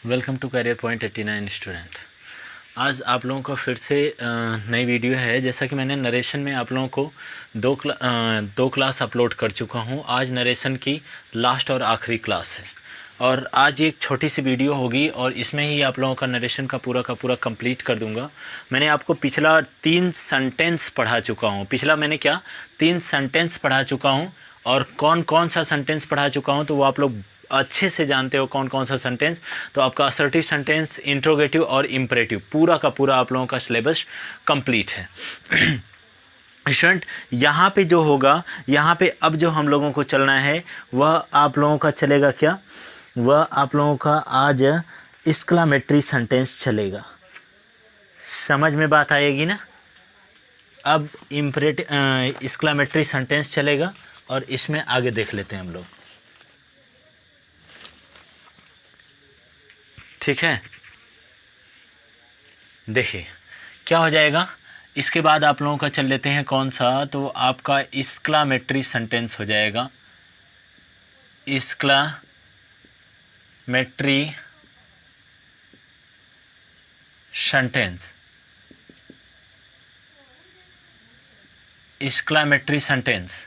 Welcome to Career Point 89 student. आज आप लोगों को फिर से नई वीडियो है। जैसा कि मैंने नरेशन में आप लोगों को दो क्लास अपलोड कर चुका हूं। आज नरेशन की लास्ट और आखिरी क्लास है और आज एक छोटी सी वीडियो होगी और इसमें ही आप लोगों का नरेशन का पूरा कंप्लीट कर दूंगा। मैंने आपको पिछला 3 सेंटेंस पढ़ा चुका हूँ। पिछला मैंने क्या 3 सेंटेंस पढ़ा चुका हूँ और कौन कौन सा सेंटेंस पढ़ा चुका हूँ तो वो आप लोग अच्छे से जानते हो कौन कौन सा सेंटेंस। तो आपका असर्टिव सेंटेंस, इंट्रोगेटिव और इम्परेटिव पूरा का पूरा आप लोगों का सिलेबस कंप्लीट है। स्टूडेंट यहाँ पे जो होगा, यहाँ पे अब जो हम लोगों को चलना है वह आप लोगों का चलेगा क्या, वह आप लोगों का आज एक्सक्लेमेटरी सेंटेंस चलेगा। समझ में बात आएगी ना। अब इम्परेटिव एक्सक्लेमेटरी सेंटेंस चलेगा और इसमें आगे देख लेते हैं हम लोग, ठीक है। देखिए क्या हो जाएगा। इसके बाद आप लोगों का चल लेते हैं कौन सा, तो आपका एक्सक्लेमेटरी सेंटेंस हो जाएगा। Exclamatory sentence, exclamatory sentence.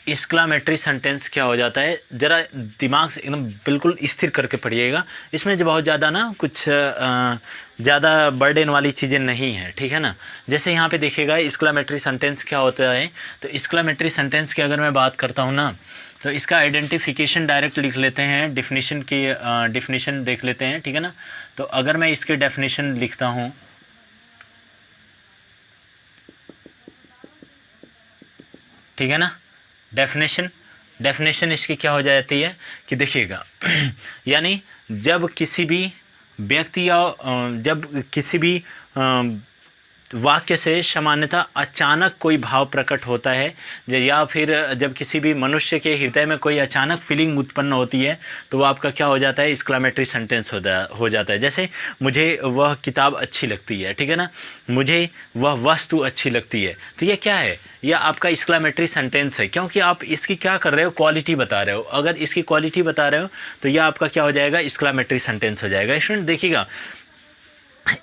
Exclamatory sentence क्या हो जाता है, ज़रा दिमाग से एकदम बिल्कुल स्थिर करके पढ़िएगा। इसमें जो बहुत ज़्यादा ना कुछ ज़्यादा बर्डन वाली चीज़ें नहीं है, ठीक है ना। जैसे यहाँ पे देखिएगा एक्सक्लेमेटरी सेंटेंस क्या होता है। तो एक्सक्लेमेटरी सेंटेंस की अगर मैं बात करता हूँ ना, तो इसका आइडेंटिफिकेशन डायरेक्ट लिख लेते हैं। डिफिनीशन की डिफिनीशन देख लेते हैं, ठीक है ना। तो अगर मैं इसके डेफिनीशन लिखता हूँ, ठीक है ना, डेफिनेशन इसकी क्या हो जाती है कि देखिएगा यानी जब किसी भी व्यक्ति या जब किसी भी वाक्य से सामान्यतः अचानक कोई भाव प्रकट होता है, या फिर जब किसी भी मनुष्य के हृदय में कोई अचानक फीलिंग उत्पन्न होती है तो वो आपका क्या हो जाता है, एक्सक्लेमेटरी सेंटेंस हो जाता है। जैसे मुझे वह किताब अच्छी लगती है, ठीक है ना, मुझे वह वस्तु अच्छी लगती है, तो ये क्या है, यह आपका एक्सक्लेमेटरी सेंटेंस है, क्योंकि आप इसकी क्या कर रहे हो, क्वालिटी बता रहे हो। अगर इसकी क्वालिटी बता रहे हो तो यह आपका क्या हो जाएगा, एक्सक्लेमेटरी सेंटेंस हो जाएगा। स्टूडेंट देखिएगा,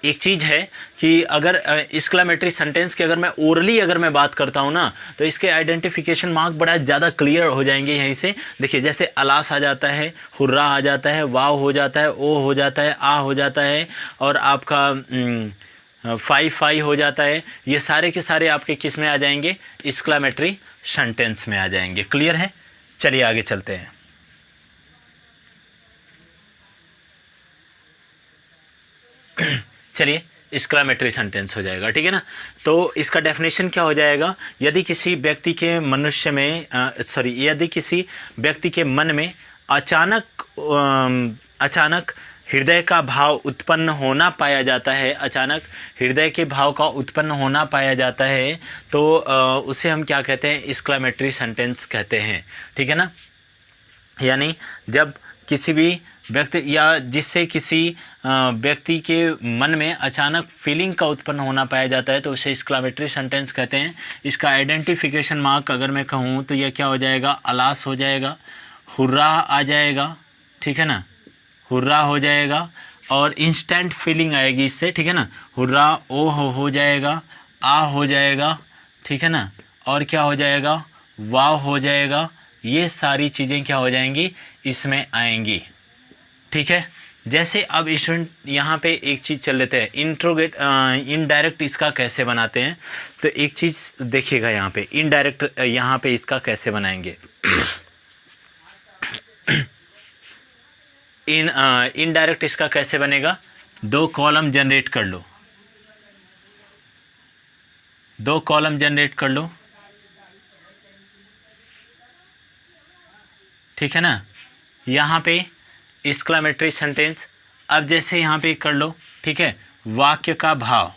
एक चीज़ है कि अगर एक्सक्लेमेटरी सेंटेंस की अगर मैं ओरली अगर मैं बात करता हूँ ना, तो इसके आइडेंटिफिकेशन मार्क बड़ा ज़्यादा क्लियर हो जाएंगे यहीं से। देखिए जैसे अलास आ जाता है, हुर्रा आ जाता है, वाव हो जाता है, ओ हो जाता है, आ हो जाता है, और आपका फाई हो जाता है। ये सारे के सारे आपके किस में आ जाएंगे, एक्सक्लेमेटरी सेंटेंस में आ जाएंगे। क्लियर है। चलिए आगे चलते हैं। चलिए एक्सक्लेमेटरी सेंटेंस हो जाएगा, ठीक है ना। तो इसका डेफिनेशन क्या हो जाएगा, यदि किसी व्यक्ति के मनुष्य में यदि किसी व्यक्ति के मन में अचानक हृदय का भाव उत्पन्न होना पाया जाता है, अचानक हृदय के भाव का उत्पन्न होना पाया जाता है, तो उसे हम क्या कहते हैं, एक्सक्लेमेटरी सेंटेंस कहते हैं, ठीक है ना। यानी जब किसी भी व्यक्ति या जिससे किसी व्यक्ति के मन में अचानक फीलिंग का उत्पन्न होना पाया जाता है तो उसे एक्सक्लेमेटरी सेंटेंस कहते हैं। इसका आइडेंटिफिकेशन मार्क अगर मैं कहूँ तो यह क्या हो जाएगा, अलास हो जाएगा, हुर्रा आ जाएगा, ठीक है ना, हुर्रा हो जाएगा, और इंस्टेंट फीलिंग आएगी इससे, ठीक है ना। हुर्रा ओ हो जाएगा, आ हो जाएगा, ठीक है ना, और क्या हो जाएगा, वाव हो जाएगा। ये सारी चीज़ें क्या हो जाएंगी, इसमें आएंगी, ठीक है। जैसे अब स्टूडेंट यहाँ पे एक चीज़ चल लेते हैं, इनडायरेक्ट इसका कैसे बनाते हैं। तो एक चीज़ देखिएगा यहाँ पे, इनडायरेक्ट यहाँ पे इसका कैसे बनाएंगे। इनडायरेक्ट इसका कैसे बनेगा, 2 कॉलम जनरेट कर लो, 2 कॉलम जनरेट कर लो, ठीक है ना। यहाँ पे एक्सक्लेमेटरी सेंटेंस, अब जैसे यहाँ पे कर लो, ठीक है, वाक्य का भाव,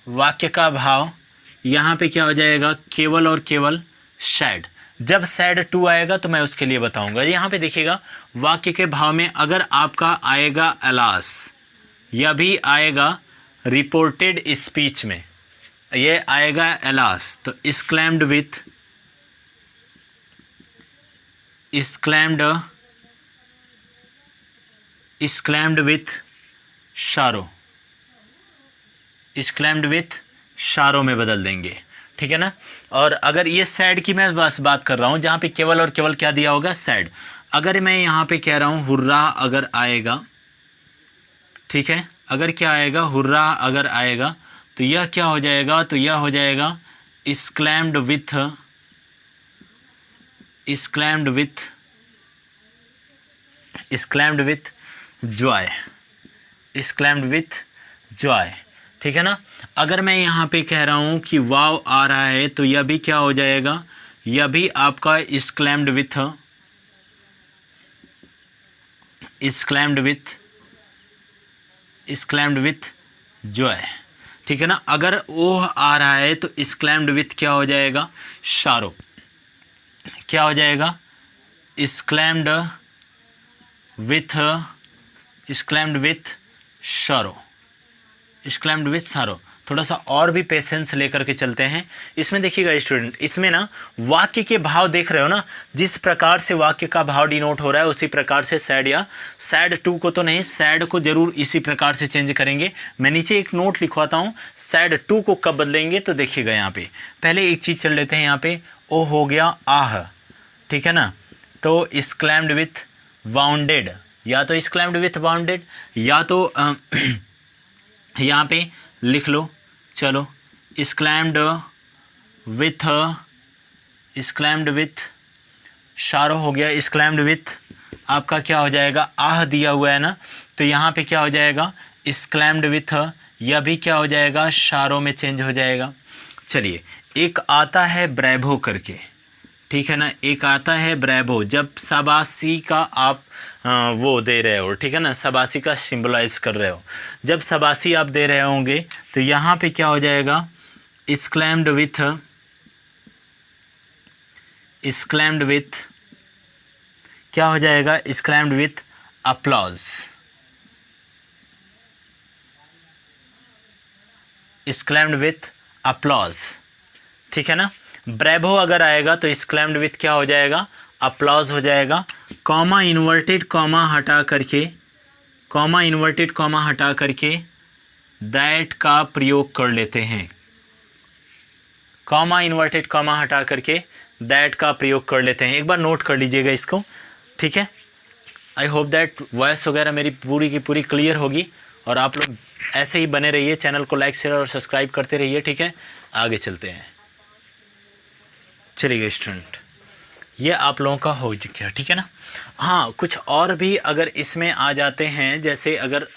वाक्य का भाव यहाँ पे क्या हो जाएगा, केवल और केवल सैड। जब सैड 2 आएगा तो मैं उसके लिए बताऊंगा। यहाँ पे देखिएगा वाक्य के भाव में अगर आपका आएगा अलास, या भी आएगा रिपोर्टेड स्पीच में, ये आएगा एलास, तो exclaimed with exclaimed with sorrow, exclaimed with sorrow में बदल देंगे, ठीक है ना। और अगर ये सैड की मैं बस बात कर रहा हूँ जहाँ पे केवल और केवल क्या दिया होगा, सैड। अगर मैं यहाँ पे कह रहा हूँ हुर्रा अगर आएगा, ठीक है, अगर क्या आएगा, हुर्रा अगर आएगा तो यह क्या हो जाएगा, तो यह हो जाएगा exclaimed with joy, exclaimed with joy, ठीक है ना। अगर मैं यहाँ पे कह रहा हूँ कि वाव आ रहा है तो यह भी क्या हो जाएगा, यह भी आपका exclaimed with joy, ठीक है ना। अगर ओह आ रहा है तो exclaimed with क्या हो जाएगा, sorrow, क्या हो जाएगा, exclaimed with sorrow। थोड़ा सा और भी पेशेंस लेकर के चलते हैं। इसमें देखिएगा स्टूडेंट, इसमें ना वाक्य के भाव देख रहे हो ना, जिस प्रकार से वाक्य का भाव डिनोट हो रहा है उसी प्रकार से सैड या सैड टू को तो नहीं, सैड को जरूर इसी प्रकार से चेंज करेंगे। मैं नीचे एक नोट लिखवाता हूँ, सैड टू को कब बदलेंगे तो देखिएगा यहाँ पे पहले एक चीज़ चल लेते हैं। यहाँ पे ओ हो गया आह, ठीक है ना, तो exclaimed with wounded, या तो exclaimed with wounded या तो यहाँ पे लिख लो, चलो exclaimed with sorrow हो गया, exclaimed with आपका क्या हो जाएगा, आह दिया हुआ है ना, तो यहाँ पे क्या हो जाएगा, exclaimed with, यह भी क्या हो जाएगा, sorrow में चेंज हो जाएगा। चलिए एक आता है ब्रेवो करके, ठीक है ना, एक आता है ब्रेवो, जब शाबाशी का आप वो दे रहे हो, ठीक है ना, शाबाशी का सिंबलाइज कर रहे हो, जब शाबाशी आप दे रहे होंगे तो यहाँ पे क्या हो जाएगा, exclaimed with क्या हो जाएगा, exclaimed with applause, exclaimed with applause, ठीक है ना। ब्रेवो अगर आएगा तो exclaimed with क्या हो जाएगा, अप्लॉज हो जाएगा। कॉमा इन्वर्टेड कॉमा हटा करके दैट का प्रयोग कर लेते हैं, कॉमा इन्वर्टेड कॉमा हटा करके दैट का प्रयोग कर लेते हैं। एक बार नोट कर लीजिएगा इसको, ठीक है। आई होप दैट वॉइस वगैरह मेरी पूरी की पूरी क्लियर होगी और आप लोग ऐसे ही बने रहिए, चैनल को लाइक शेयर और सब्सक्राइब करते रहिए, ठीक है। आगे चलते हैं, चलिए स्टूडेंट, ये आप लोगों का हो गया, ठीक है ना। हाँ, कुछ और भी अगर इसमें आ जाते हैं, जैसे अगर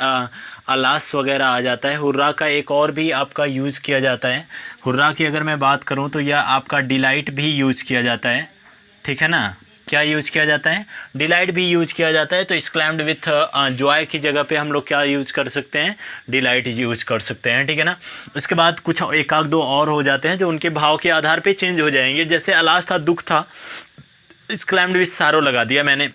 अलास वगैरह आ जाता है, हुर्रा का एक और भी आपका यूज़ किया जाता है। हुर्रा की अगर मैं बात करूँ तो यह आपका डिलाइट भी यूज़ किया जाता है, ठीक है ना। क्या यूज़ किया जाता है, डिलाइट भी यूज़ किया जाता है। तो exclaimed with जॉय की जगह पे हम लोग क्या यूज़ कर सकते हैं, डिलाइट यूज़ कर सकते हैं, ठीक है ना। इसके बाद कुछ एक आध दो और हो जाते हैं जो उनके भाव के आधार पे चेंज हो जाएंगे। जैसे अलास था, दुख था, exclaimed with sorrow लगा दिया मैंने।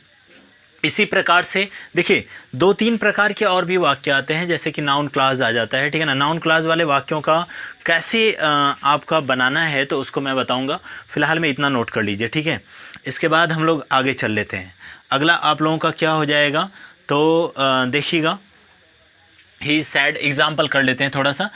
इसी प्रकार से देखिए 2-3 प्रकार के और भी वाक्य आते हैं, जैसे कि नाउन क्लास आ जाता है, ठीक है ना। नाउन क्लास वाले वाक्यों का कैसे आपका बनाना है तो उसको मैं बताऊंगा, फिलहाल में इतना नोट कर लीजिए, ठीक है। इसके बाद हम लोग आगे चल लेते हैं। अगला आप लोगों का क्या हो जाएगा, तो देखिएगा, ही सैड एग्जाम्पल कर लेते हैं थोड़ा सा,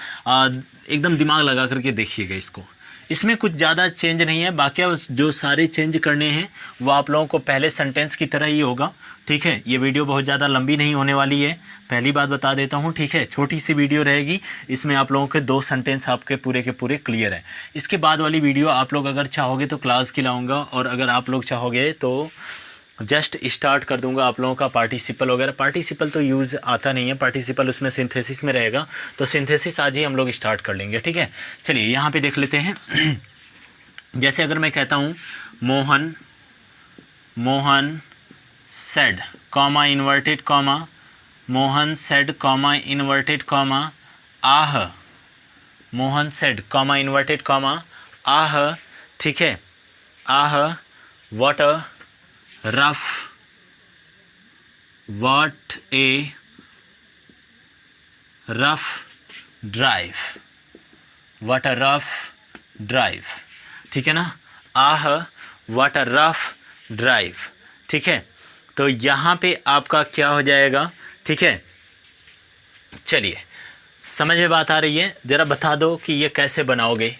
एकदम दिमाग लगा करके देखिएगा इसको। इसमें कुछ ज़्यादा चेंज नहीं है, बाकी जो सारे चेंज करने हैं वो आप लोगों को पहले सेंटेंस की तरह ही होगा, ठीक है। ये वीडियो बहुत ज़्यादा लंबी नहीं होने वाली है, पहली बात बता देता हूँ, ठीक है। छोटी सी वीडियो रहेगी, इसमें आप लोगों के 2 सेंटेंस आपके पूरे के पूरे क्लियर है। इसके बाद वाली वीडियो आप लोग अगर चाहोगे तो क्लास की लाऊंगा, और अगर आप लोग चाहोगे तो जस्ट स्टार्ट कर दूंगा आप लोगों का पार्टिसिपल वगैरह। पार्टिसिपल तो यूज़ आता नहीं है, पार्टिसिपल उसमें सिंथेसिस में रहेगा, तो सिंथेसिस आज ही हम लोग स्टार्ट कर लेंगे, ठीक है। चलिए यहाँ पे देख लेते हैं। जैसे अगर मैं कहता हूँ Mohan said comma inverted comma, Mohan said comma inverted comma ah, Mohan said comma inverted comma ah, ठीक है। Ah what a rough, what a rough drive, what a rough drive, ठीक है ना। आह what a rough drive, ठीक है। तो यहाँ पे आपका क्या हो जाएगा, ठीक है। चलिए, समझ में बात आ रही है? ज़रा बता दो कि ये कैसे बनाओगे।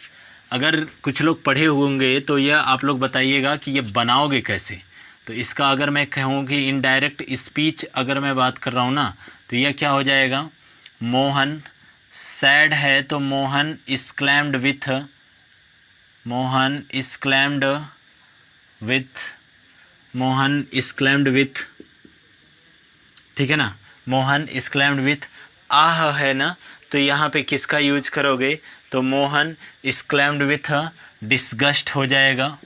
अगर कुछ लोग पढ़े होंगे तो यह आप लोग बताइएगा कि ये बनाओगे कैसे। तो इसका अगर मैं कहूँ कि इनडायरेक्ट स्पीच अगर मैं बात कर रहा हूँ ना, तो यह क्या हो जाएगा, मोहन सैड है तो Mohan exclaimed with, Mohan exclaimed with, Mohan exclaimed with, ठीक है ना। मोहन इस्क्लैम्ड विथ आह है ना, तो यहाँ पे किसका यूज करोगे, तो मोहन इस्क्लैम्ड विथ डिस्गस्ट हो जाएगा,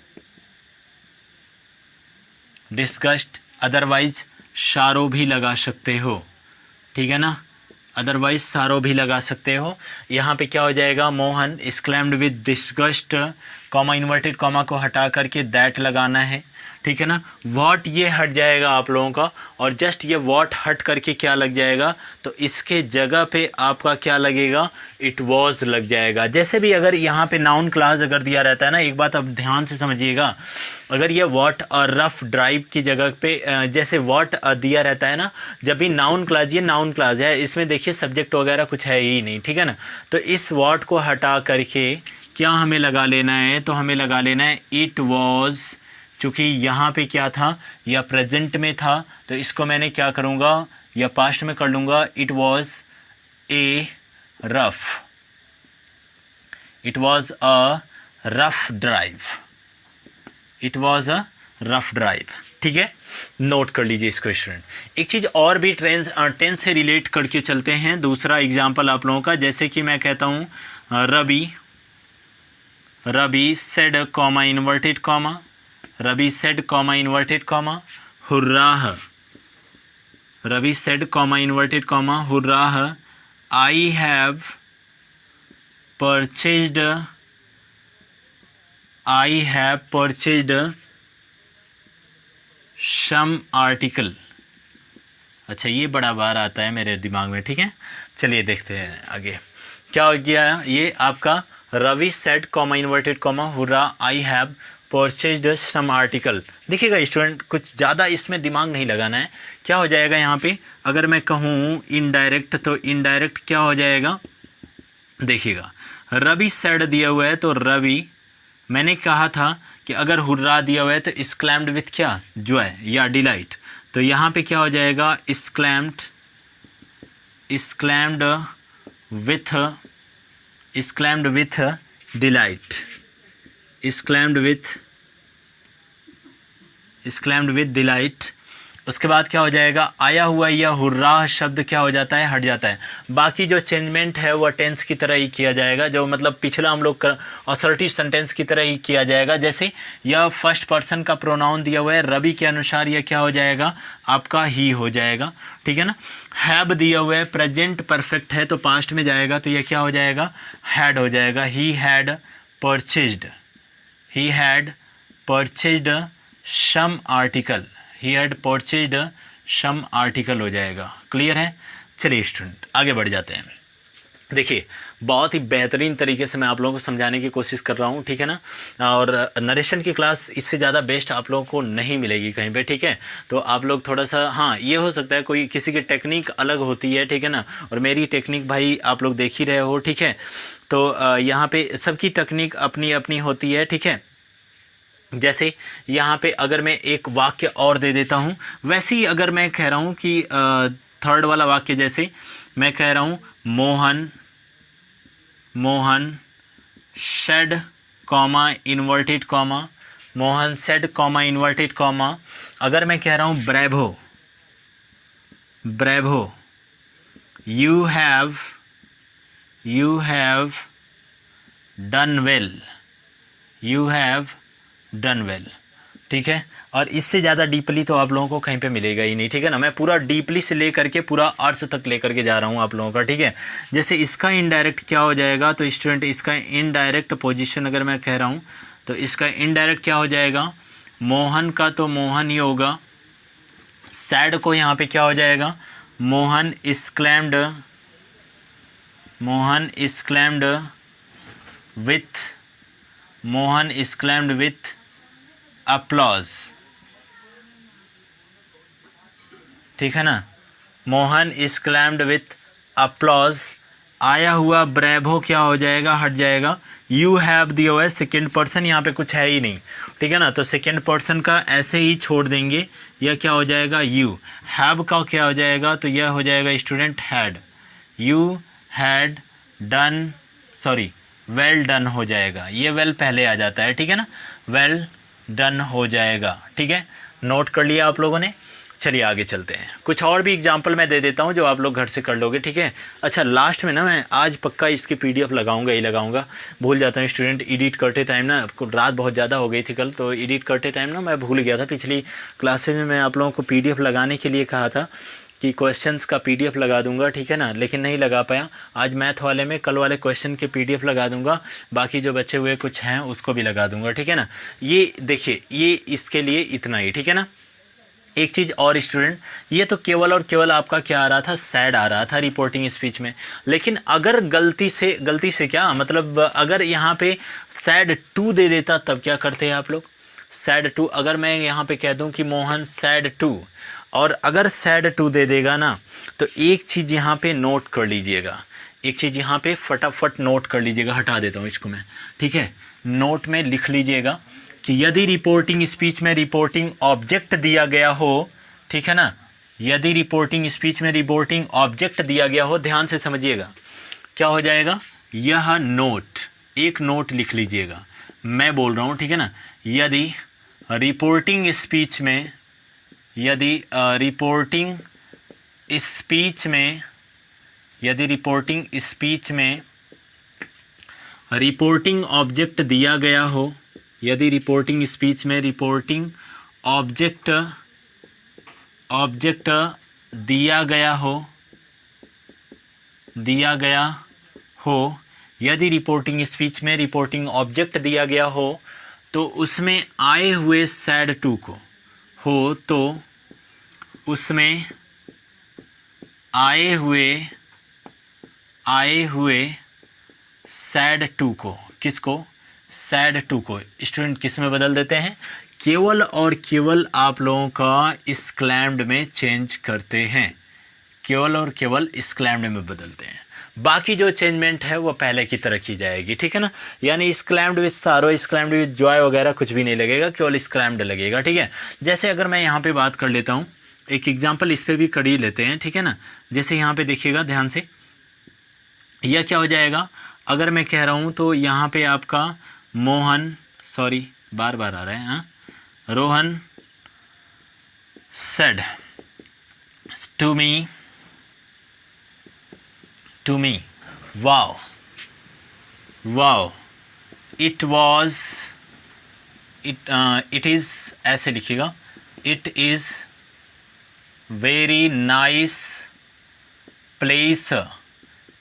डिस्गस्ट। अदरवाइज शारो भी लगा सकते हो, ठीक है ना, अदरवाइज सारो भी लगा सकते हो। यहाँ पे क्या हो जाएगा, Mohan exclaimed with disgust, comma inverted comma को हटा करके दैट लगाना है, ठीक है ना। वॉट ये हट जाएगा आप लोगों का, और जस्ट ये वॉट हट करके क्या लग जाएगा, तो इसके जगह पे आपका क्या लगेगा, इट वॉज लग जाएगा। जैसे भी अगर यहाँ पे नाउन क्लास अगर दिया रहता है ना, एक बात अब ध्यान से समझिएगा, अगर ये वॉट और रफ ड्राइव की जगह पे जैसे वॉट दिया रहता है ना, जब भी नाउन क्लास, ये नाउन क्लास है, इसमें देखिए सब्जेक्ट वगैरह कुछ है ही नहीं, ठीक है ना। तो इस वॉट को हटा करके क्या हमें लगा लेना है, तो हमें लगा लेना है इट वॉज। चूँकि यहाँ पे क्या था, या प्रेजेंट में था, तो इसको मैंने क्या करूँगा, या पास्ट में कर लूँगा, it was A rough, it was a rough drive, it was a rough drive, ठीक है। नोट कर लीजिए इसको स्टूडेंट। एक चीज़ और भी टेंस से रिलेट करके चलते हैं, दूसरा एग्जाम्पल आप लोगों का। जैसे कि मैं कहता हूँ Ravi, Ravi said comma inverted comma, Ravi said comma inverted comma hurrah, Ravi said comma inverted comma hurrah I have purchased, I have purchased some article. अच्छा, ये बड़ा बार आता है मेरे दिमाग में, ठीक है। चलिए देखते हैं आगे क्या हो गया। ये आपका Ravi said comma inverted comma hurrah I have purchased some article. देखिएगा स्टूडेंट, कुछ ज़्यादा इसमें दिमाग नहीं लगाना है। क्या हो जाएगा यहाँ पे, अगर मैं कहूँ इनडायरेक्ट, तो इनडायरेक्ट क्या हो जाएगा, देखिएगा रवि सेड दिया हुआ है, तो रवि, मैंने कहा था कि अगर हुर्रा दिया हुआ है तो इस्क्लैम्ड विथ क्या, जॉय या डिलाइट, तो यहाँ पे क्या हो जाएगा, exclaimed, exclaimed with, exclaimed with delight, exclaimed with, exclaimed with delight. उसके बाद क्या हो जाएगा, आया हुआ या हुर्राह शब्द क्या हो जाता है, हट जाता है। बाकी जो चेंजमेंट है वह टेंस की तरह ही किया जाएगा, जो मतलब पिछला हम लोग असर्टिव सेंटेंस की तरह ही किया जाएगा। जैसे यह फर्स्ट पर्सन का प्रोनाउन दिया हुआ है, रवि के अनुसार यह क्या हो जाएगा, आपका ही हो जाएगा, ठीक है ना। हैव दिया हुआ है, प्रेजेंट परफेक्ट है तो पास्ट में जाएगा, तो यह क्या हो जाएगा, हैड हो जाएगा। He had purchased, he had purchased some article, he had purchased some article हो जाएगा। क्लियर है। चलिए स्टूडेंट आगे बढ़ जाते हैं। देखिए, बहुत ही बेहतरीन तरीके से मैं आप लोगों को समझाने की कोशिश कर रहा हूँ, ठीक है ना। और नरेशन की क्लास इससे ज़्यादा बेस्ट आप लोगों को नहीं मिलेगी कहीं पे, ठीक है। तो आप लोग थोड़ा सा, हाँ ये हो सकता है कोई किसी की टेक्निक अलग होती है, ठीक है ना, और मेरी टेक्निक भाई आप लोग देख ही रहे हो, ठीक है। तो यहाँ पे सबकी टेक्निक अपनी अपनी होती है, ठीक है। जैसे यहाँ पे अगर मैं एक वाक्य और दे देता हूँ, वैसे ही अगर मैं कह रहा हूँ कि थर्ड वाला वाक्य, जैसे मैं कह रहा हूँ Mohan, Mohan said comma inverted comma, Mohan said comma inverted comma. अगर मैं कह रहा हूँ bravo, bravo you have done well, you have done well, ठीक है। और इससे ज़्यादा डीपली तो आप लोगों को कहीं पे मिलेगा ही नहीं, ठीक है ना। मैं पूरा डीपली से लेकर के पूरा अर्थ तक लेकर के जा रहा हूँ आप लोगों का, ठीक है। जैसे इसका इनडायरेक्ट क्या हो जाएगा, तो स्टूडेंट इसका इनडायरेक्ट पोजीशन अगर मैं कह रहा हूँ, तो इसका इनडायरेक्ट क्या हो जाएगा, मोहन का तो मोहन ही होगा, सैड को यहाँ पे क्या हो जाएगा, Mohan exclaimed, Mohan exclaimed with, Mohan exclaimed with applause, ठीक है ना। Mohan is claimed with applause, आया हुआ ब्रेवो क्या हो जाएगा, हट जाएगा। यू हैव दिया हुआ है सेकेंड पर्सन, यहाँ पे कुछ है ही नहीं, ठीक है ना, तो सेकेंड पर्सन का ऐसे ही छोड़ देंगे। यह क्या हो जाएगा, यू। हैव का क्या हो जाएगा, तो यह हो जाएगा student had. You had done, sorry well done हो जाएगा, ये वेल पहले आ जाता है, ठीक है ना, वेल डन हो जाएगा, ठीक है। नोट कर लिया आप लोगों ने। चलिए आगे चलते हैं। कुछ और भी एग्जांपल मैं दे देता हूँ जो आप लोग घर से कर लोगे, ठीक है। अच्छा लास्ट में ना मैं आज पक्का इसकी पीडीएफ लगाऊंगा ही लगाऊंगा, भूल जाता हूँ स्टूडेंट, एडिट करते टाइम ना, रात बहुत ज़्यादा हो गई थी कल, तो एडिट करते टाइम ना मैं भूल गया था। पिछली क्लासेज में मैं आप लोगों को पीडीएफ लगाने के लिए कहा था कि क्वेश्चंस का पीडीएफ लगा दूंगा, ठीक है ना, लेकिन नहीं लगा पाया। आज मैथ वाले में कल वाले क्वेश्चन के पीडीएफ लगा दूंगा, बाकी जो बचे हुए कुछ हैं उसको भी लगा दूंगा, ठीक है ना। ये देखिए, ये इसके लिए इतना ही, ठीक है ना। एक चीज़ और स्टूडेंट, ये तो केवल और केवल आपका क्या आ रहा था, सैड आ रहा था रिपोर्टिंग स्पीच में, लेकिन अगर गलती से क्या मतलब, अगर यहाँ पे सैड टू दे देता तब क्या करते हैं आप लोग। सैड टू, अगर मैं यहाँ पे कह दूँ कि मोहन सैड टू, और अगर सैड टू दे देगा ना, तो एक चीज़ यहाँ पे नोट कर लीजिएगा, एक चीज़ यहाँ पे फटाफट नोट कर लीजिएगा, हटा देता हूँ इसको मैं, ठीक है। नोट में लिख लीजिएगा कि यदि रिपोर्टिंग स्पीच में रिपोर्टिंग ऑब्जेक्ट दिया गया हो, ठीक है ना, यदि रिपोर्टिंग स्पीच में रिपोर्टिंग ऑब्जेक्ट दिया गया हो, ध्यान से समझिएगा, क्या हो जाएगा, यह नोट, एक नोट लिख लीजिएगा, मैं बोल रहा हूँ, ठीक है ना। यदि रिपोर्टिंग स्पीच में, यदि रिपोर्टिंग स्पीच में, यदि रिपोर्टिंग स्पीच में रिपोर्टिंग ऑब्जेक्ट दिया गया हो, यदि रिपोर्टिंग स्पीच में रिपोर्टिंग ऑब्जेक्ट दिया गया हो, यदि रिपोर्टिंग स्पीच में रिपोर्टिंग ऑब्जेक्ट दिया गया हो, तो उसमें आए हुए सैड टू को हो, तो उसमें आए हुए सैड टू को, किसको, सैड टू को स्टूडेंट किस में बदल देते हैं, केवल और केवल आप लोगों का इस क्लैम्ड में चेंज करते हैं, केवल और केवल इस क्लैम्ड में बदलते हैं। बाकी जो चेंजमेंट है वो पहले की तरह की जाएगी, ठीक है ना। यानी इस क्लैम्ड विद सारो, इस क्लैम्ड विद जॉय वगैरह कुछ भी नहीं लगेगा, केवल इस क्लैम्ड लगेगा, ठीक है। जैसे अगर मैं यहाँ पे बात कर लेता हूँ, एक एग्जाम्पल इस पर भी कर ही लेते हैं, ठीक है ना। जैसे यहाँ पे देखिएगा ध्यान से, यह क्या हो जाएगा, अगर मैं कह रहा हूँ तो यहाँ पे आपका मोहन, सॉरी बार बार आ रहा है, हाँ, Rohan said to me wow it is, ऐसे लिखिएगा, it is very nice place,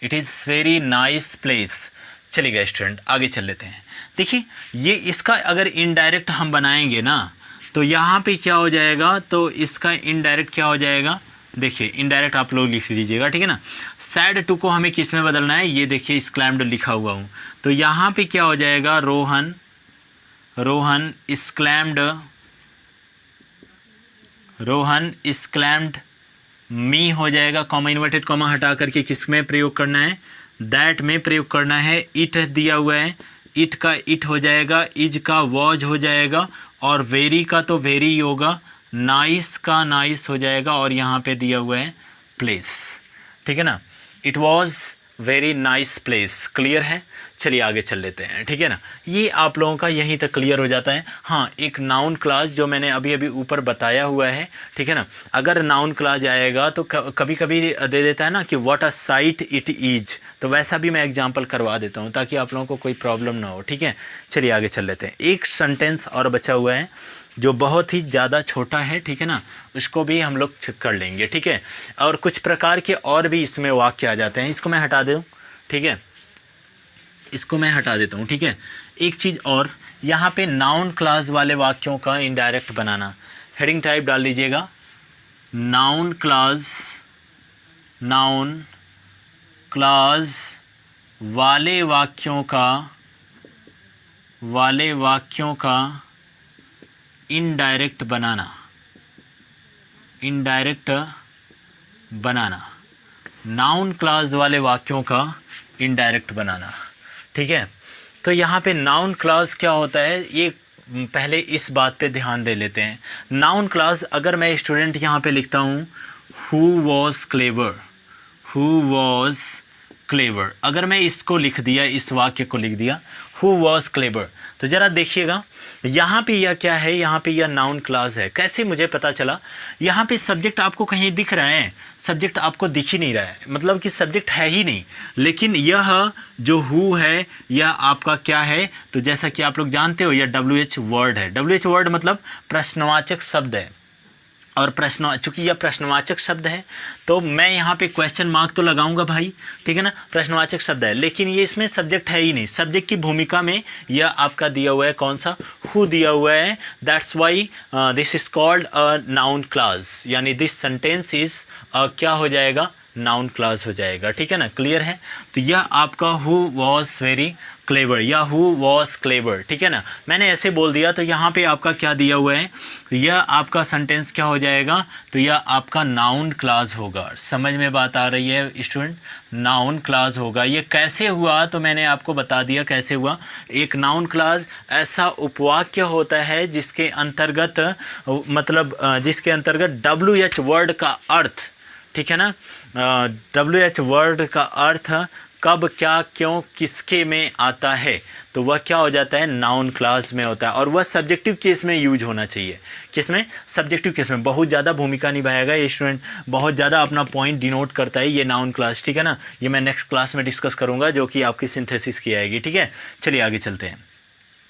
it is very nice place. चलिए स्टूडेंट आगे चल लेते हैं। देखिए ये इसका अगर इनडायरेक्ट हम बनाएंगे ना, तो यहाँ पे क्या हो जाएगा, तो इसका इनडायरेक्ट क्या हो जाएगा, देखिए इनडायरेक्ट आप लोग लिख लीजिएगा, ठीक है ना। सैड टू को हमें किस में बदलना है, ये देखिए इस क्लैम्ड लिखा हुआ हूँ, तो यहाँ पे क्या हो जाएगा, रोहन इस क्लैम्ड मी हो जाएगा, कॉमा इन्वर्टेड कॉमा हटा करके किस में प्रयोग करना है, दैट में प्रयोग करना है। इट दिया हुआ है, इट का इट हो जाएगा, इज का वॉज हो जाएगा, और वेरी का तो वेरी होगा, नाइस का नाइस हो जाएगा, और यहाँ पे दिया हुआ है प्लेस, ठीक है ना। It was very nice place, clear है। चलिए आगे चल लेते हैं, ठीक है ना। ये आप लोगों का यहीं तक क्लियर हो जाता है। हाँ, एक नाउन क्लास जो मैंने अभी अभी ऊपर बताया हुआ है, ठीक है ना, अगर नाउन क्लास आएगा तो कभी कभी दे देता है ना कि what a sight it is, तो वैसा भी मैं एग्जांपल करवा देता हूँ ताकि आप लोगों को कोई प्रॉब्लम ना हो, ठीक है। चलिए आगे चल लेते हैं। एक सेंटेंस और बचा हुआ है जो बहुत ही ज़्यादा छोटा है, ठीक है ना, उसको भी हम लोग कर लेंगे, ठीक है। और कुछ प्रकार के और भी इसमें वाक्य आ जाते हैं, इसको मैं हटा दूँ, ठीक है, इसको मैं हटा देता हूँ, ठीक है। एक चीज़ और, यहाँ पे नाउन क्लास वाले वाक्यों का इनडायरेक्ट बनाना, हेडिंग टाइप डाल लीजिएगा, नाउन क्लास वाले वाक्यों का इनडायरेक्ट बनाना, इनडायरेक्ट बनाना, नाउन क्लॉज वाले वाक्यों का इनडायरेक्ट बनाना। ठीक है, तो यहाँ पे नाउन क्लॉज क्या होता है ये पहले इस बात पे ध्यान दे लेते हैं। नाउन क्लॉज अगर मैं स्टूडेंट यहाँ पे लिखता हूँ who was clever, who was clever, अगर मैं इसको लिख दिया, इस वाक्य को लिख दिया हु वॉज क्लेवर, तो ज़रा देखिएगा यहाँ पे यह क्या है, यहाँ पे यह नाउन क्लॉज है। कैसे मुझे पता चला? यहाँ पे सब्जेक्ट आपको कहीं दिख रहा है, सब्जेक्ट आपको दिख ही नहीं रहा है, मतलब कि सब्जेक्ट है ही नहीं, लेकिन यह जो हु है यह आपका क्या है, तो जैसा कि आप लोग जानते हो यह WH वर्ड है। WH वर्ड मतलब प्रश्नवाचक शब्द है, और चूँकि यह प्रश्नवाचक शब्द है तो मैं यहाँ पे क्वेश्चन मार्क तो लगाऊंगा भाई, ठीक है ना, प्रश्नवाचक शब्द है, लेकिन ये इसमें सब्जेक्ट है ही नहीं। सब्जेक्ट की भूमिका में यह आपका दिया हुआ है, कौन सा, हु दिया हुआ है। That's why this is called a noun clause, यानी दिस सेंटेंस इज क्या हो जाएगा, नाउन क्लॉज हो जाएगा। ठीक है ना, क्लियर है? तो यह आपका हु वॉज वेरी क्लेवर या हु वॉज क्लेवर, ठीक है ना, मैंने ऐसे बोल दिया तो यहाँ पे आपका क्या दिया हुआ है, यह आपका सेंटेंस क्या हो जाएगा, तो यह आपका नाउन क्लॉज होगा। समझ में बात आ रही है स्टूडेंट? नाउन क्लॉज होगा। ये कैसे हुआ तो मैंने आपको बता दिया कैसे हुआ। एक नाउन क्लॉज ऐसा उपवाक्य होता है जिसके अंतर्गत मतलब जिसके अंतर्गत WH वर्ड का अर्थ, ठीक है ना, WH वर्ड का अर्थ कब, क्या, क्यों, किसके में आता है, तो वह क्या हो जाता है, नाउन क्लॉज में होता है, और वह सब्जेक्टिव केस में यूज होना चाहिए। किसमें? सब्जेक्टिव केस में। बहुत ज़्यादा भूमिका निभाएगा ये स्टूडेंट, बहुत ज़्यादा अपना पॉइंट डिनोट करता है ये नाउन क्लॉज, ठीक है ना। ये मैं नेक्स्ट क्लास में डिस्कस करूँगा, जो कि आपकी सिंथेसिस की आएगी। ठीक है, चलिए आगे चलते हैं।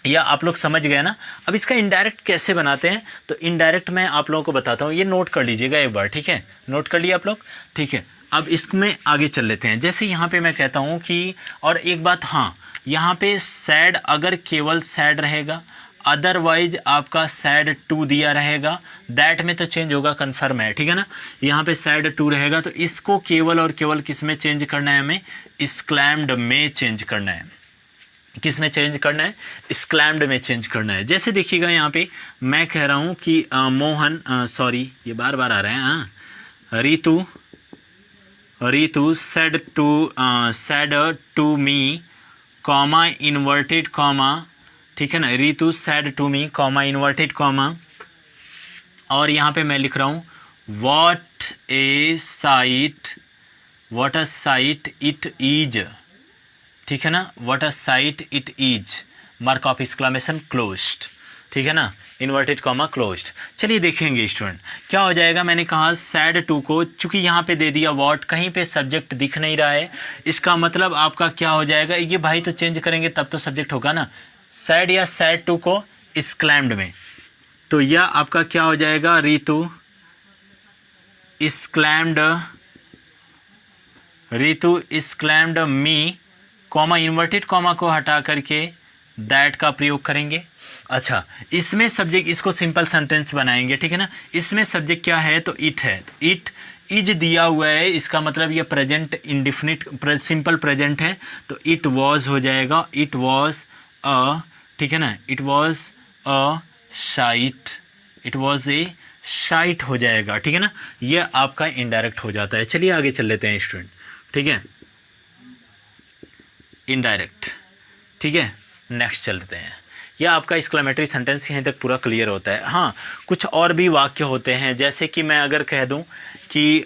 या आप लोग समझ गए ना? अब इसका इनडायरेक्ट कैसे बनाते हैं, तो इनडायरेक्ट मैं आप लोगों को बताता हूँ, ये नोट कर लीजिएगा एक बार, ठीक है, नोट कर लिए आप लोग, ठीक है। अब इसमें आगे चल लेते हैं। जैसे यहाँ पे मैं कहता हूँ कि, और एक बात, हाँ, यहाँ पे सैड अगर केवल सैड रहेगा, अदरवाइज आपका सैड टू दिया रहेगा, दैट में तो चेंज होगा, कन्फर्म है, ठीक है ना। यहाँ पे सैड टू रहेगा तो इसको केवल और केवल किस में चेंज करना है, हमें एक्सक्लेम्ड में चेंज करना है। किस में चेंज करना है? एक्सक्लेम्ड में चेंज करना है। जैसे देखिएगा यहाँ पे मैं कह रहा हूँ कि मोहन, सॉरी ये बार बार आ रहे हैं, हाँ, Ritu said to me, comma inverted comma, ठीक है ना, Ritu said to me, comma inverted comma, और यहाँ पे मैं लिख रहा हूँ what a sight it is, ठीक है ना, what a sight it is, mark of exclamation closed, ठीक है ना, इन्वर्टेड कॉमा क्लोज्ड। चलिए देखेंगे स्टूडेंट क्या हो जाएगा। मैंने कहा सैड टू को, चूंकि यहाँ पे दे दिया व्हाट, कहीं पे सब्जेक्ट दिख नहीं रहा है, इसका मतलब आपका क्या हो जाएगा, ये भाई तो चेंज करेंगे तब तो सब्जेक्ट होगा ना, सैड या सैड टू को एक्सक्लेम्ड में, तो यह आपका क्या हो जाएगा, रितु एक्सक्लेम्ड मी, कॉमा इन्वर्टेड कॉमा को हटा करके दैट का प्रयोग करेंगे। अच्छा, इसमें सब्जेक्ट, इसको सिंपल सेंटेंस बनाएंगे, ठीक है ना। इसमें सब्जेक्ट क्या है, तो इट है, इट इज दिया हुआ है, इसका मतलब ये प्रेजेंट इंडिफिनिट सिंपल प्रेजेंट है, तो इट वॉज हो जाएगा, इट वॉज अ, ठीक है ना, it was a sight, it was a sight हो जाएगा, ठीक है ना। ये आपका इनडायरेक्ट हो जाता है। चलिए आगे चल लेते हैं स्टूडेंट, ठीक है, इनडायरेक्ट, ठीक है, नेक्स्ट चलते हैं। यह आपका एक्सक्लेमेटरी सेंटेंस यहीं तक पूरा क्लियर होता है। हाँ, कुछ और भी वाक्य होते हैं, जैसे कि मैं अगर कह दूं कि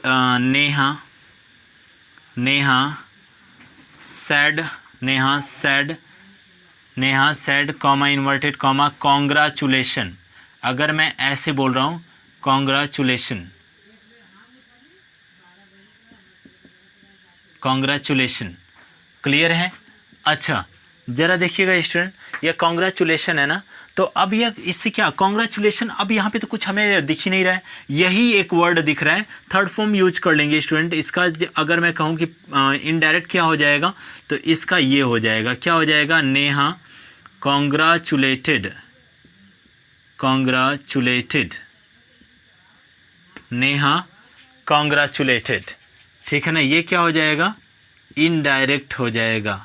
Neha sad comma inverted comma congratulation, अगर मैं ऐसे बोल रहा हूँ कॉन्ग्रेचुलेशन, क्लियर है। अच्छा, ज़रा देखिएगा स्टूडेंट, यह कॉन्ग्रेचुलेशन है ना, तो अब यह इससे क्या, कॉन्ग्रेचुलेशन, अब यहाँ पे तो कुछ हमें दिख ही नहीं रहा है, यही एक वर्ड दिख रहा है, थर्ड फॉर्म यूज कर लेंगे स्टूडेंट। इसका अगर मैं कहूँ कि इनडायरेक्ट क्या हो जाएगा, तो इसका ये हो जाएगा, क्या हो जाएगा, नेहा कॉन्ग्रेचुलेटेड, नेहा कॉन्ग्रेचुलेटेड, ठीक है ना, ये क्या हो जाएगा, इनडायरेक्ट हो जाएगा।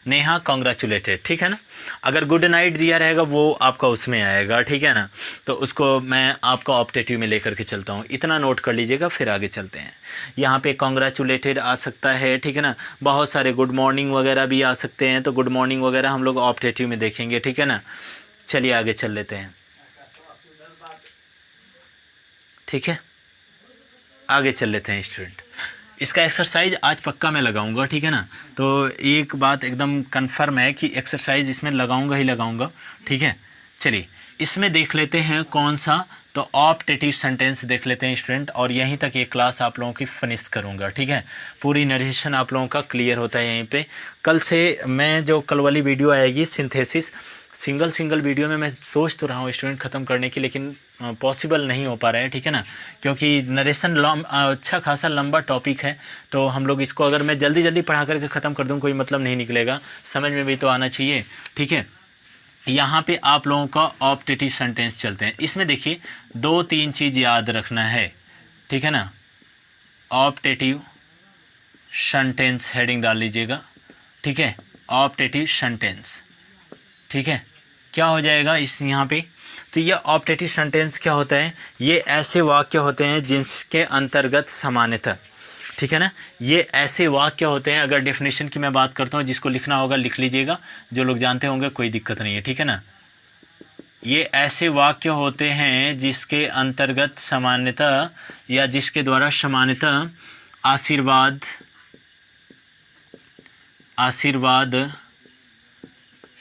नेहा कॉन्ग्रेचुलेटेड, ठीक है ना। अगर गुड नाइट दिया रहेगा वो आपका उसमें आएगा, ठीक है ना। तो उसको मैं आपका ऑप्टेटिव में लेकर के चलता हूँ, इतना नोट कर लीजिएगा, फिर आगे चलते हैं। यहाँ पे कॉन्ग्रेचुलेटेड आ सकता है, ठीक है ना। बहुत सारे गुड मॉर्निंग वगैरह भी आ सकते हैं, तो गुड मॉर्निंग वगैरह हम लोग ऑप्टेटिव में देखेंगे, ठीक है ना। चलिए आगे चल लेते हैं, ठीक है, आगे चल लेते हैं स्टूडेंट। इसका एक्सरसाइज आज पक्का मैं लगाऊंगा, ठीक है ना। तो एक बात एकदम कंफर्म है कि एक्सरसाइज इसमें लगाऊंगा ही लगाऊंगा, ठीक है। चलिए इसमें देख लेते हैं कौन सा, तो ऑप्टेटिव सेंटेंस देख लेते हैं स्टूडेंट, और यहीं तक ये क्लास आप लोगों की फिनिश करूंगा, ठीक है। पूरी नरेशन आप लोगों का क्लियर होता है यहीं पे। कल से मैं जो कल वाली वीडियो आएगी सिंथेसिस, सिंगल वीडियो में मैं सोच तो रहा हूँ स्टूडेंट ख़त्म करने की, लेकिन पॉसिबल नहीं हो पा रहा है, ठीक है ना। क्योंकि नरेशन अच्छा खासा लंबा टॉपिक है, तो हम लोग इसको अगर मैं जल्दी पढ़ा करके ख़त्म कर दूँ कोई मतलब नहीं निकलेगा, समझ में भी तो आना चाहिए, ठीक है। यहाँ पे आप लोगों का ऑप्टेटिव सेंटेंस चलते हैं। इसमें देखिए 2-3 चीज़ याद रखना है, ठीक है ना। ऑप्टेटिव सेंटेंस हेडिंग डाल लीजिएगा, ठीक है, ऑप्टेटिव सेंटेंस, ठीक है। क्या हो जाएगा इस यहाँ पे, तो ये ऑप्टेटिव सेंटेंस क्या होता है, ये ऐसे वाक्य होते हैं जिसके अंतर्गत सामान्यतः, ठीक है ना, ये ऐसे वाक्य होते हैं। अगर डेफिनेशन की मैं बात करता हूँ, जिसको लिखना होगा लिख लीजिएगा, जो लोग जानते होंगे कोई दिक्कत नहीं है, ठीक है ना। ये ऐसे वाक्य होते हैं जिसके अंतर्गत सामान्यतः या जिसके द्वारा सामान्यतः आशीर्वाद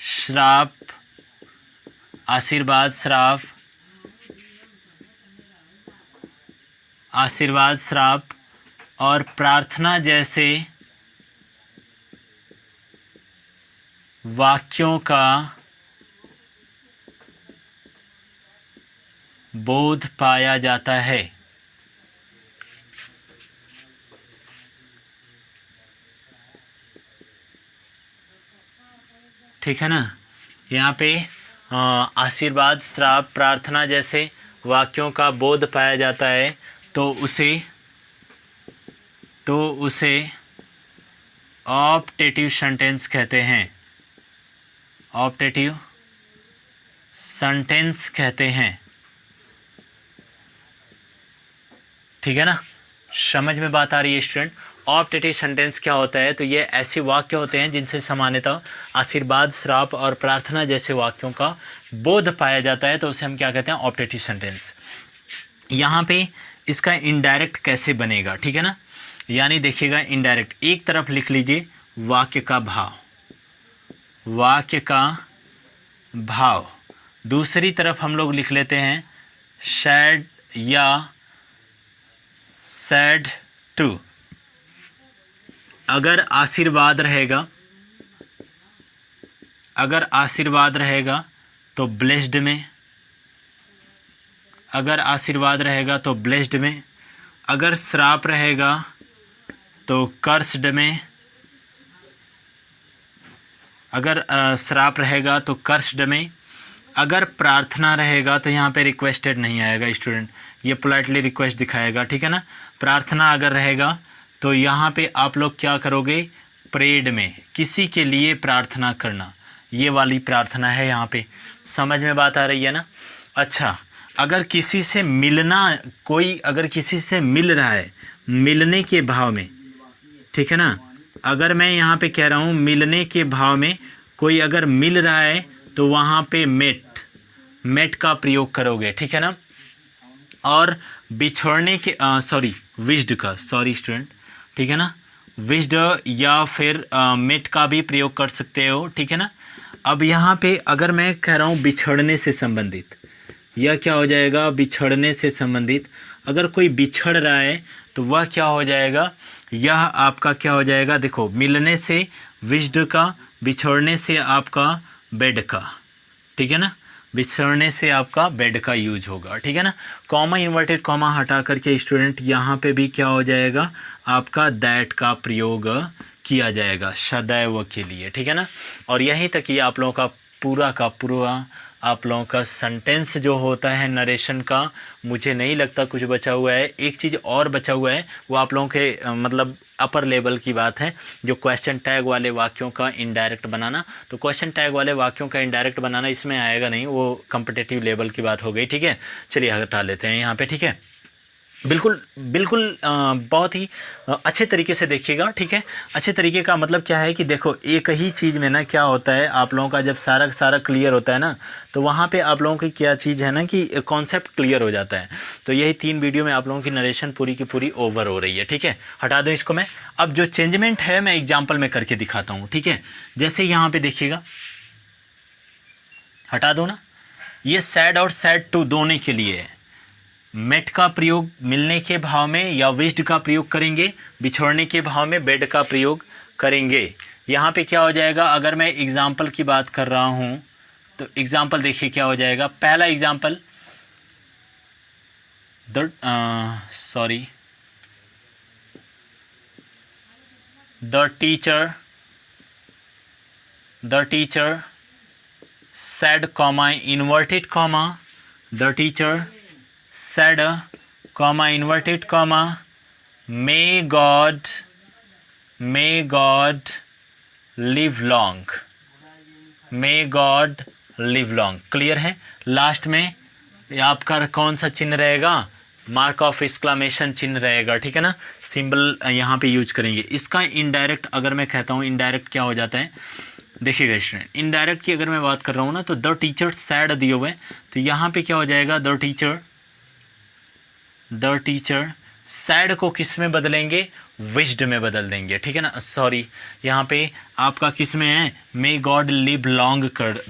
श्राप, आशीर्वाद श्राप और प्रार्थना जैसे वाक्यों का बोध पाया जाता है, ठीक है ना। यहाँ पे आशीर्वाद श्राप प्रार्थना जैसे वाक्यों का बोध पाया जाता है, तो उसे ऑप्टेटिव सेंटेंस कहते हैं, ऑप्टेटिव सेंटेंस कहते हैं, ठीक है ना। समझ में बात आ रही है स्टूडेंट। ऑप्टेटिव सेंटेंस क्या होता है, तो ये ऐसे वाक्य होते हैं जिनसे सामान्यतः आशीर्वाद श्राप और प्रार्थना जैसे वाक्यों का बोध पाया जाता है, तो उसे हम क्या कहते हैं, ऑप्टेटिव सेंटेंस। यहाँ पे इसका इनडायरेक्ट कैसे बनेगा, ठीक है ना। यानी देखिएगा इनडायरेक्ट, एक तरफ लिख लीजिए वाक्य का भाव, दूसरी तरफ हम लोग लिख लेते हैं सैड या सैड टू। अगर आशीर्वाद रहेगा तो ब्लेस्ड में, अगर आशीर्वाद रहेगा तो ब्लेस्ड में, अगर श्राप रहेगा तो कर्स्ड में, अगर श्राप रहेगा तो कर्स्ड में, अगर प्रार्थना रहेगा तो यहाँ पे रिक्वेस्टेड नहीं आएगा स्टूडेंट, ये पोलाइटली रिक्वेस्ट दिखाएगा, ठीक है ना। प्रार्थना अगर रहेगा तो यहाँ पे आप लोग क्या करोगे, प्रेड में किसी के लिए प्रार्थना करना, ये वाली प्रार्थना है यहाँ पे। समझ में बात आ रही है ना। अच्छा, अगर किसी से मिलना, कोई अगर किसी से मिल रहा है मिलने के भाव में, ठीक है ना, अगर मैं यहाँ पे कह रहा हूँ मिलने के भाव में कोई अगर मिल रहा है तो वहाँ पे मेट का प्रयोग करोगे, ठीक है ना। और बिछड़ने के विज्ड का, स्टूडेंट, ठीक है ना, विज्ड या फिर मेट का भी प्रयोग कर सकते हो, ठीक है ना। अब यहाँ पे अगर मैं कह रहा हूँ बिछड़ने से संबंधित, यह क्या हो जाएगा, बिछड़ने से संबंधित। अगर कोई बिछड़ रहा है तो वह क्या हो जाएगा, यह आपका क्या हो जाएगा, देखो मिलने से विज्ड का, बिछड़ने से आपका बेड का, ठीक है ना, बिछड़ने से आपका बेड का यूज होगा, ठीक है ना। कॉमा इन्वर्टेड कॉमा हटा करके स्टूडेंट यहाँ पे भी क्या हो जाएगा, आपका दैट का प्रयोग किया जाएगा सदैव के लिए, ठीक है ना। और यहीं तक ये आप लोगों का पूरा आप लोगों का सेंटेंस जो होता है नरेशन का, मुझे नहीं लगता कुछ बचा हुआ है। एक चीज़ और बचा हुआ है, वो आप लोगों के मतलब अपर लेवल की बात है, जो क्वेश्चन टैग वाले वाक्यों का इनडायरेक्ट बनाना। तो क्वेश्चन टैग वाले वाक्यों का इनडायरेक्ट बनाना इसमें आएगा नहीं, वो कम्पिटिटिव लेवल की बात हो गई, ठीक है। चलिए हटा लेते हैं यहाँ पे, ठीक है। बिल्कुल बिल्कुल बहुत ही अच्छे तरीके से देखिएगा, ठीक है। अच्छे तरीके का मतलब क्या है कि देखो, एक ही चीज़ में ना क्या होता है, आप लोगों का जब सारा सारा क्लियर होता है ना, तो वहाँ पे आप लोगों की क्या चीज़ है ना कि कॉन्सेप्ट क्लियर हो जाता है। तो यही 3 वीडियो में आप लोगों की नरेशन पूरी की पूरी ओवर हो रही है, ठीक है। हटा दो इसको मैं। अब जो चेंजमेंट है मैं एग्जाम्पल में करके दिखाता हूँ, ठीक है। जैसे यहाँ पर देखिएगा, हटा दो ना, ये सैड और सैड टू दोनों के लिए है। मेट का प्रयोग मिलने के भाव में या विश्ड का प्रयोग करेंगे, बिछोड़ने के भाव में बेड का प्रयोग करेंगे। यहाँ पे क्या हो जाएगा, अगर मैं एग्जाम्पल की बात कर रहा हूँ तो एग्जाम्पल देखिए क्या हो जाएगा। पहला example, the teacher said, inverted comma, the teacher said, inverted comma, may God live long, may God live long। Clear है। लास्ट में आपका कौन सा चिन्ह रहेगा, मार्क ऑफ एक्सक्लामेशन चिन्ह रहेगा, ठीक है ना, सिंबल यहाँ पे यूज करेंगे। इसका इनडायरेक्ट अगर मैं कहता हूँ, इनडायरेक्ट क्या हो जाता है, देखिएगा स्टूडेंट, इनडायरेक्ट की अगर मैं बात कर रहा हूँ ना, तो द टीचर सैड दिए हुए, तो यहाँ पे क्या हो जाएगा, द टीचर सैड को किस में बदलेंगे, विश्ड में बदल देंगे, ठीक है ना। सॉरी, यहाँ पे आपका किस में है, मे गॉड लिव लॉन्ग कर,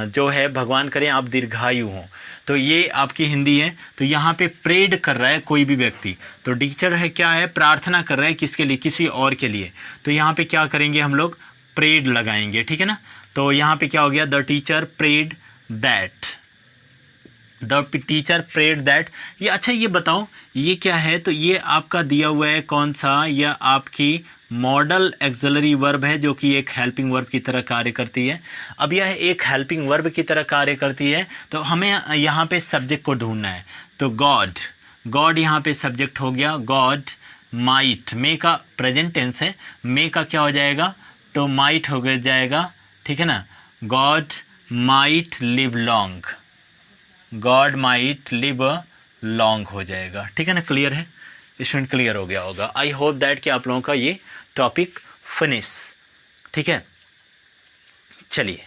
जो है भगवान करें आप दीर्घायु हों, तो ये आपकी हिंदी है। तो यहाँ पे प्रेड कर रहा है कोई भी व्यक्ति, तो टीचर है क्या है, प्रार्थना कर रहा है किसके लिए, किसी और के लिए। तो यहाँ पे क्या करेंगे हम लोग, प्रेड लगाएंगे, ठीक है ना। तो यहाँ पे क्या हो गया, द टीचर प्रेड दैट, ये अच्छा ये बताओ ये क्या है, तो ये आपका दिया हुआ है कौन सा, यह आपकी मॉडल एक्सिलरी वर्ब है, जो कि एक हेल्पिंग वर्ब की तरह कार्य करती है। अब यह एक हेल्पिंग वर्ब की तरह कार्य करती है, तो हमें यहाँ पे सब्जेक्ट को ढूंढना है। तो गॉड यहाँ पे सब्जेक्ट हो गया, गॉड माइट, मे का प्रेजेंट टेंस है, मे का क्या हो जाएगा, तो माइट हो जाएगा, ठीक है ना। God might live long, God might live long हो जाएगा, ठीक है ना। क्लियर है स्टूडेंट, क्लियर हो गया होगा। आई होप दैट कि आप लोगों का ये टॉपिक फिनिश, ठीक है। चलिए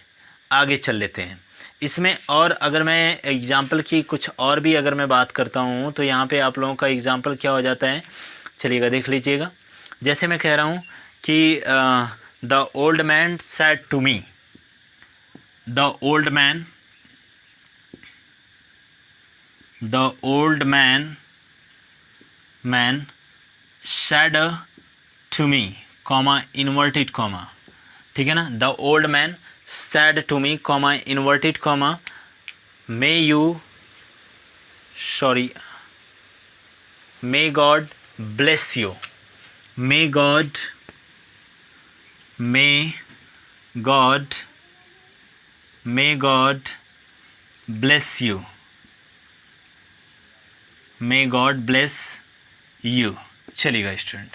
आगे चल लेते हैं इसमें। और अगर मैं एग्जाम्पल की कुछ और भी अगर मैं बात करता हूँ, तो यहाँ पे आप लोगों का एग्जाम्पल क्या हो जाता है, चलिएगा देख लीजिएगा। जैसे मैं कह रहा हूँ कि The old man said to me, the old man said to me, comma inverted comma, ठीक है ना। The old man said to me, comma inverted comma, may God bless you, may God bless you, may God bless you। चलिएगा student,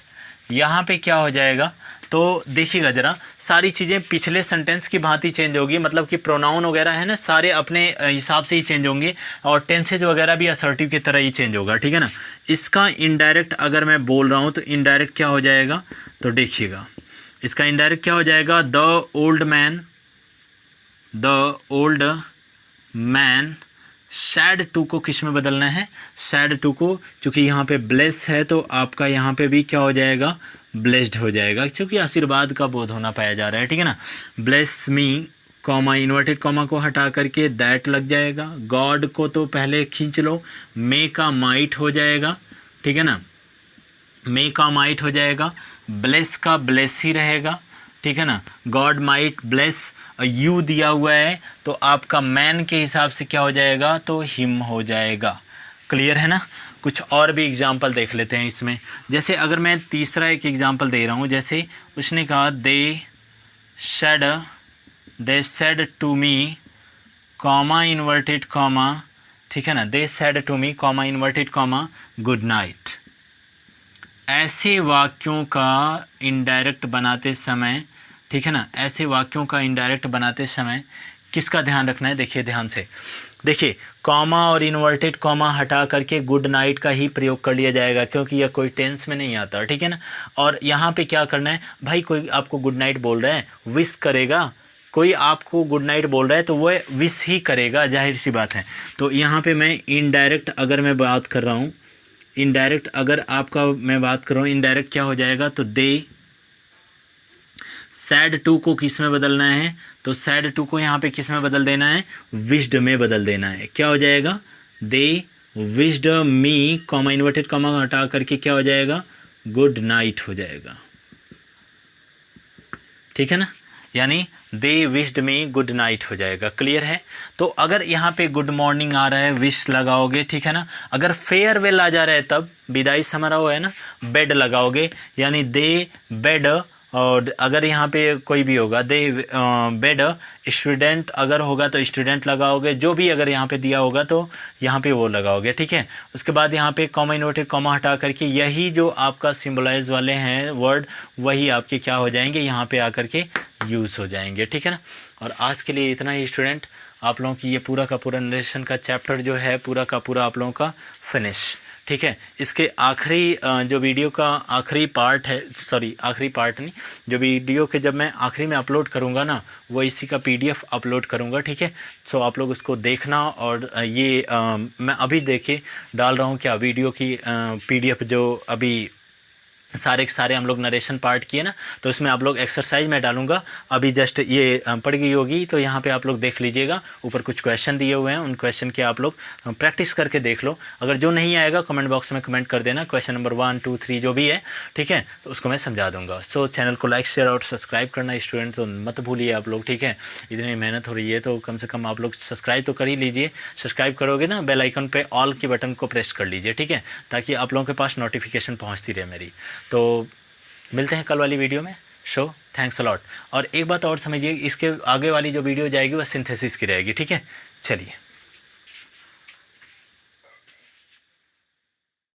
यहाँ पे क्या हो जाएगा, तो देखिएगा ज़रा, सारी चीज़ें पिछले सेंटेंस की भांति चेंज होगी, मतलब कि प्रोनाउन वगैरह है ना, सारे अपने हिसाब से ही चेंज होंगे, और टेंसेज वगैरह भी असर्टिव की तरह ही चेंज होगा, ठीक है ना। इसका इनडायरेक्ट अगर मैं बोल रहा हूँ, तो इनडायरेक्ट क्या हो जाएगा, तो देखिएगा इसका इनडायरेक्ट क्या हो जाएगा, the old man said to को किस में बदलना है, सैड टू को, क्योंकि यहाँ पे ब्लेस है तो आपका यहाँ पे भी क्या हो जाएगा, ब्लेस्ड हो जाएगा, क्योंकि आशीर्वाद का बोध होना पाया जा रहा है, ठीक है ना। Bless me, comma inverted comma को हटा करके दैट लग जाएगा, गॉड को तो पहले खींच लो, मे का माइट हो जाएगा, ठीक है ना, मे का माइट हो जाएगा, ब्लेस का ब्लेस ही रहेगा, ठीक है ना। गॉड माइट ब्लेस, यू दिया हुआ है तो आपका मैन के हिसाब से क्या हो जाएगा, तो हिम हो जाएगा। क्लियर है ना। कुछ और भी एग्जाम्पल देख लेते हैं इसमें। जैसे अगर मैं तीसरा एक एग्जाम्पल दे रहा हूँ, जैसे उसने कहा they said to me comma inverted comma, ठीक है ना, they said to me comma inverted comma good night. ऐसे वाक्यों का इनडायरेक्ट बनाते समय, ठीक है ना, ऐसे वाक्यों का इनडायरेक्ट बनाते समय किसका ध्यान रखना है? देखिए ध्यान से, देखिए कॉमा और इन्वर्टेड कॉमा हटा करके गुड नाइट का ही प्रयोग कर लिया जाएगा, क्योंकि यह कोई टेंस में नहीं आता, ठीक है ना। और यहाँ पे क्या करना है भाई, कोई आपको गुड नाइट बोल रहा है, विश करेगा, कोई आपको गुड नाइट बोल रहा है तो वह विश ही करेगा, जाहिर सी बात है। तो यहाँ पे मैं इनडायरेक्ट अगर मैं बात कर रहा हूँ, इनडायरेक्ट अगर आपका मैं बात कर रहा हूँ, इनडायरेक्ट क्या हो जाएगा, तो दे सैड टू को किस में बदलना है, तो सैड टू को यहाँ पे किस में बदल देना है, विश्ड में बदल देना है। क्या हो जाएगा, they wished me comma inverted comma हटा करके क्या हो जाएगा, गुड नाइट हो जाएगा, ठीक है ना, यानी दे विश्ड मी गुड नाइट हो जाएगा। क्लियर है। तो अगर यहाँ पे गुड मॉर्निंग आ रहा है, विश लगाओगे, ठीक है ना। अगर फेयरवेल आ जा रहा है तब विदाई समारोह है ना, बेड लगाओगे, यानी दे बेड, और अगर यहाँ पे कोई भी होगा दे बेड स्टूडेंट अगर होगा तो स्टूडेंट लगाओगे, जो भी अगर यहाँ पे दिया होगा तो यहाँ पे वो लगाओगे, ठीक है। उसके बाद यहाँ पे कॉमा इन्वर्टेड कॉमा हटा करके यही जो आपका सिंबलाइज वाले हैं वर्ड, वही आपके क्या हो जाएंगे, यहाँ पे आकर के यूज़ हो जाएंगे, ठीक है ना। और आज के लिए इतना ही स्टूडेंट, आप लोगों की ये पूरा का पूरा नरेशन का चैप्टर जो है पूरा का पूरा आप लोगों का फिनिश, ठीक है। इसके आखिरी जो वीडियो का आखिरी पार्ट है, सॉरी आखिरी पार्ट नहीं, जो वीडियो के जब मैं आखिरी में अपलोड करूँगा ना, वो इसी का PDF अपलोड करूँगा, ठीक है। सो आप लोग उसको देखना। और ये मैं अभी देखिए डाल रहा हूँ क्या वीडियो की PDF जो अभी सारे के सारे हम लोग नरेशन पार्ट किए ना, तो उसमें आप लोग एक्सरसाइज में डालूंगा, अभी जस्ट ये पड़ गई होगी, तो यहाँ पे आप लोग देख लीजिएगा, ऊपर कुछ क्वेश्चन दिए हुए हैं, उन क्वेश्चन के आप लोग प्रैक्टिस करके देख लो। अगर जो नहीं आएगा कमेंट बॉक्स में कमेंट कर देना, क्वेश्चन नंबर 1 2 3 जो भी है, ठीक है, तो उसको मैं समझा दूंगा। सो चैनल को लाइक शेयर और सब्सक्राइब करना स्टूडेंट तो मत भूलिए आप लोग, ठीक है। इतनी मेहनत हो रही है तो कम से कम आप लोग सब्सक्राइब तो कर ही लीजिए। सब्सक्राइब करोगे ना, बेल आइकन पे ऑल के बटन को प्रेस कर लीजिए, ठीक है, ताकि आप लोगों के पास नोटिफिकेशन पहुँचती रहे मेरी। तो मिलते हैं कल वाली वीडियो में। Show thanks a lot. और एक बात और समझिए, इसके आगे वाली जो वीडियो जाएगी वह सिंथेसिस की रहेगी, ठीक है। चलिए।